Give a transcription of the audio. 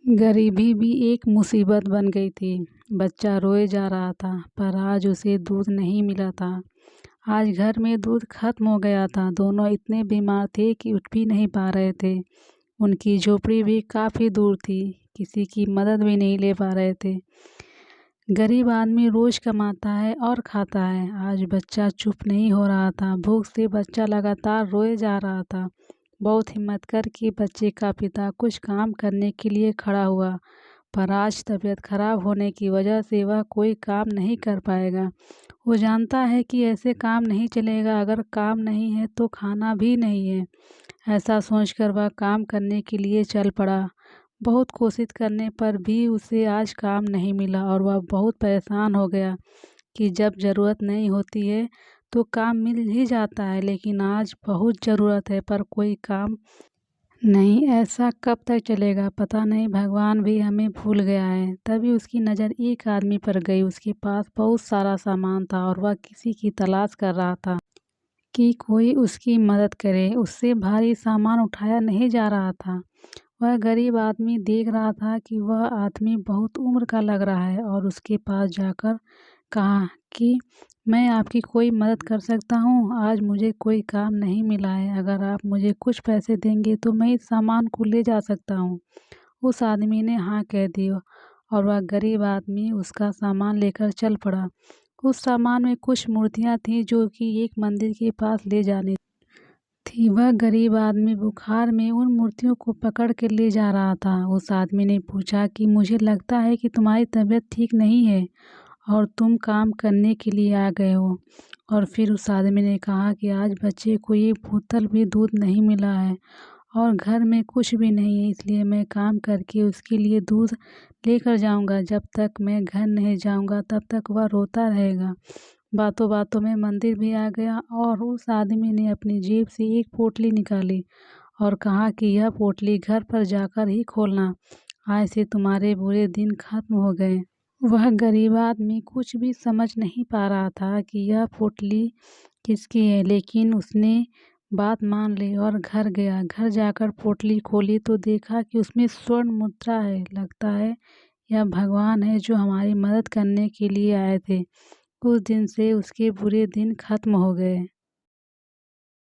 गरीबी भी एक मुसीबत बन गई थी। बच्चा रोए जा रहा था, पर आज उसे दूध नहीं मिला था। आज घर में दूध खत्म हो गया था। दोनों इतने बीमार थे कि उठ भी नहीं पा रहे थे। उनकी झोपड़ी भी काफ़ी दूर थी, किसी की मदद भी नहीं ले पा रहे थे। गरीब आदमी रोज़ कमाता है और खाता है। आज बच्चा चुप नहीं हो रहा था। भूख से बच्चा लगातार रोए जा रहा था। बहुत हिम्मत करके बच्चे का पिता कुछ काम करने के लिए खड़ा हुआ, पर आज तबीयत खराब होने की वजह से वह कोई काम नहीं कर पाएगा। वो जानता है कि ऐसे काम नहीं चलेगा। अगर काम नहीं है तो खाना भी नहीं है। ऐसा सोचकर वह काम करने के लिए चल पड़ा। बहुत कोशिश करने पर भी उसे आज काम नहीं मिला और वह बहुत परेशान हो गया कि जब ज़रूरत नहीं होती है तो काम मिल ही जाता है, लेकिन आज बहुत ज़रूरत है पर कोई काम नहीं। ऐसा कब तक चलेगा? पता नहीं, भगवान भी हमें भूल गया है। तभी उसकी नज़र एक आदमी पर गई। उसके पास बहुत सारा सामान था और वह किसी की तलाश कर रहा था कि कोई उसकी मदद करे। उससे भारी सामान उठाया नहीं जा रहा था। वह गरीब आदमी देख रहा था कि वह आदमी बहुत उम्र का लग रहा है और उसके पास जाकर कहा कि मैं आपकी कोई मदद कर सकता हूँ। आज मुझे कोई काम नहीं मिला है। अगर आप मुझे कुछ पैसे देंगे तो मैं इस सामान को ले जा सकता हूँ। उस आदमी ने हाँ कह दी और वह गरीब आदमी उसका सामान लेकर चल पड़ा। उस सामान में कुछ मूर्तियाँ थीं जो कि एक मंदिर के पास ले जानी थी। वह गरीब आदमी बुखार में उन मूर्तियों को पकड़ के ले जा रहा था। उस आदमी ने पूछा कि मुझे लगता है कि तुम्हारी तबीयत ठीक नहीं है और तुम काम करने के लिए आ गए हो। और फिर उस आदमी ने कहा कि आज बच्चे को एक बोतल भी दूध नहीं मिला है और घर में कुछ भी नहीं है, इसलिए मैं काम करके उसके लिए दूध लेकर जाऊंगा। जब तक मैं घर नहीं जाऊंगा तब तक वह रोता रहेगा। बातों बातों में मंदिर भी आ गया और उस आदमी ने अपनी जेब से एक पोटली निकाली और कहा कि यह पोटली घर पर जाकर ही खोलना। आज से तुम्हारे बुरे दिन खत्म हो गए। वह गरीब आदमी कुछ भी समझ नहीं पा रहा था कि यह पोटली किसकी है, लेकिन उसने बात मान ली और घर गया। घर जाकर पोटली खोली तो देखा कि उसमें स्वर्ण मुद्रा है। लगता है यह भगवान है जो हमारी मदद करने के लिए आए थे। उस दिन से उसके बुरे दिन खत्म हो गए।